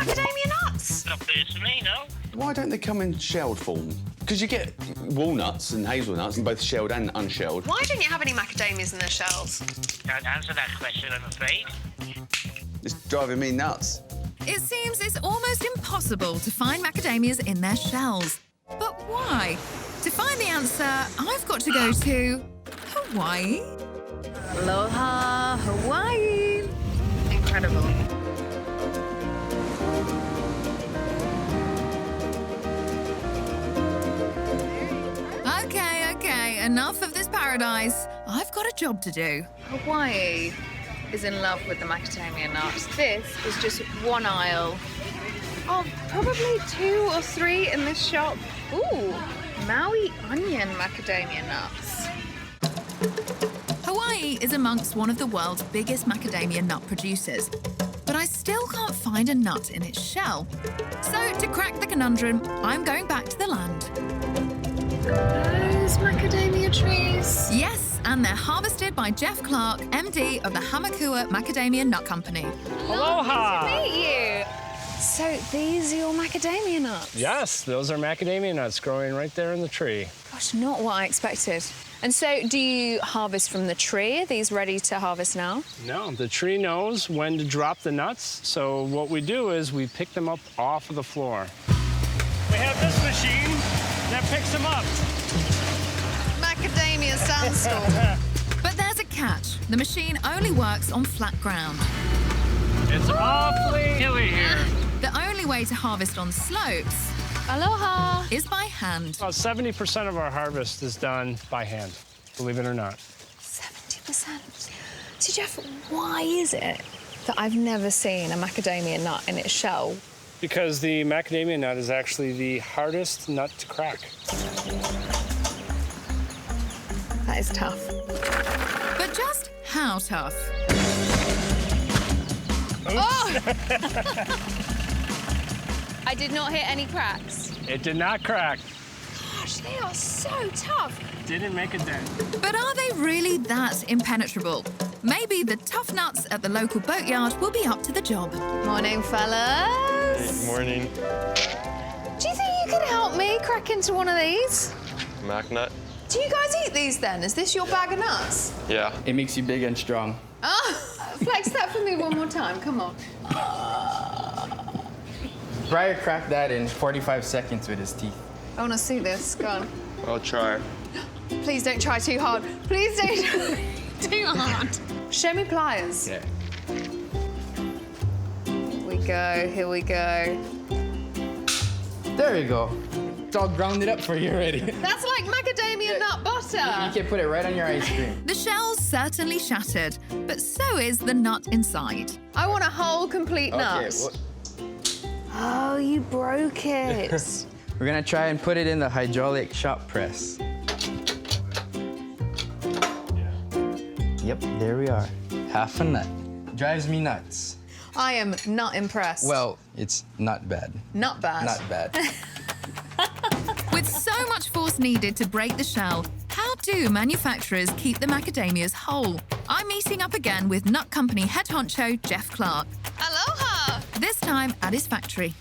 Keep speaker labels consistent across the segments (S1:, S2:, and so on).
S1: macadamia nuts?
S2: Not personally, no.
S3: Why don't they come in shelled form? Because you get walnuts and hazelnuts, and both shelled and unshelled.
S1: Why don't you have any macadamias in their shells?
S2: Can't answer that question, I'm afraid.
S3: It's driving me nuts.
S4: It seems it's almost impossible to find macadamias in their shells. But why? To find the answer, I've got to go to Hawaii.
S1: Aloha, Hawaii. Incredible.
S4: Okay, enough of this paradise. I've got a job to do.
S1: Hawaii is in love with the macadamia nuts. This is just one aisle of probably 2 or 3 in this shop. Ooh, Maui onion macadamia nuts.
S4: Hawaii is amongst one of the world's biggest macadamia nut producers, but I still can't find a nut in its shell. So to crack the conundrum, I'm going back to the land.
S1: Those macadamia trees.
S4: Yes, and they're harvested by Jeff Clark, MD of the Hamakua Macadamia Nut Company.
S5: Aloha!
S1: Meet you. So these are your macadamia nuts?
S5: Yes, those are macadamia nuts growing right there in the tree.
S1: Gosh, not what I expected. And so do you harvest from the tree? Are these ready to harvest now?
S5: No, the tree knows when to drop the nuts, so what we do is we pick them up off of the floor. We have this machine that picks them up.
S1: Macadamia sandstorm.
S4: But there's a catch. The machine only works on flat ground.
S5: It's awfully hilly here.
S4: The only way to harvest on slopes
S1: Aloha.
S4: is by hand.
S5: About 70% of our harvest is done by hand, believe it or not.
S1: 70%. So, Jeff, why is it that I've never seen a macadamia nut in its shell?
S5: Because the macadamia nut is actually the hardest nut to crack.
S1: That is tough.
S4: But just how tough?
S1: Oh! I did not hit any cracks.
S5: It did not crack.
S1: Gosh, they are so tough.
S5: Didn't make a dent.
S4: But are they really that impenetrable? Maybe the tough nuts at the local boatyard will be up to the job.
S1: Morning, fellas.
S6: Good morning.
S1: Do you think you could help me crack into one of these?
S6: Mac nut?
S1: Do you guys eat these then? Is this your bag of nuts?
S6: Yeah.
S7: It makes you big and strong.
S1: Oh, flex that for me one more time. Come on.
S7: Briar cracked that in 45 seconds with his teeth.
S1: I want to see this. Go on.
S6: I'll try.
S1: Please don't try too hard. Please don't try too hard. Show me pliers.
S7: Yeah.
S1: Here we go. Here we go.
S7: There you go. It's all grounded up for you already.
S1: That's like macadamia nut butter.
S7: You can put it right on your ice cream.
S4: The shell's certainly shattered, but so is the nut inside.
S1: I want a whole complete nut. Oh, you broke it.
S7: We're gonna try and put it in the hydraulic shop press. Yep, there we are. Half a nut. Drives me nuts.
S1: I am not impressed.
S7: Well, it's not bad.
S1: Not bad.
S7: Not bad.
S4: With so much force needed to break the shell, how do manufacturers keep the macadamias whole? I'm meeting up again with Nut Company head honcho Jeff Clark.
S1: Aloha.
S4: This time at his factory.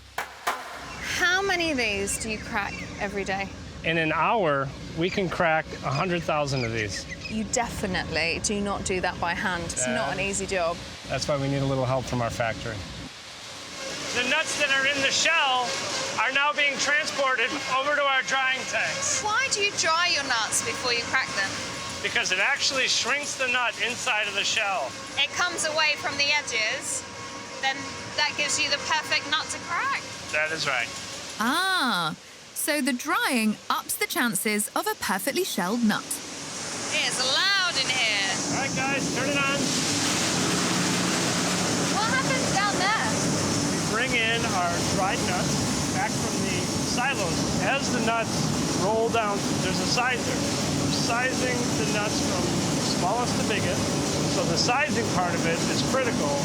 S1: How many of these do you crack every day?
S5: In an hour, we can crack 100,000 of these.
S1: You definitely do not do that by hand. It's not an easy job.
S5: That's why we need a little help from our factory. The nuts that are in the shell are now being transported over to our drying tanks.
S1: Why do you dry your nuts before you crack them?
S5: Because it actually shrinks the nut inside of the shell.
S1: It comes away from the edges, then that gives you the perfect nut to crack.
S5: That is right.
S4: Ah, so the drying ups the chances of a perfectly shelled nut.
S1: It's loud in here.
S5: All right, guys, turn it on.
S1: What happens down there?
S5: We bring in our dried nuts back from the silos. As the nuts roll down, there's a sizer. We're sizing the nuts from smallest to biggest. So the sizing part of it is critical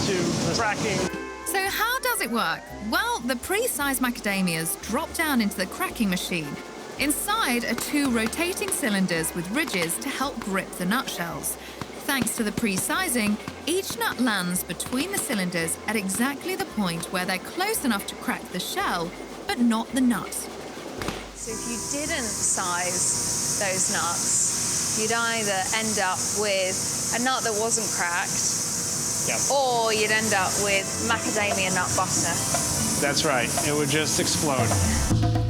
S5: to the cracking.
S4: So how does it work? Well, the pre-sized macadamias drop down into the cracking machine. Inside are 2 rotating cylinders with ridges to help grip the nutshells. Thanks to the pre-sizing, each nut lands between the cylinders at exactly the point where they're close enough to crack the shell, but not the nut.
S1: So if you didn't size those nuts, you'd either end up with a nut that wasn't cracked, or you'd end up with macadamia nut butter.
S5: That's right. It would just explode.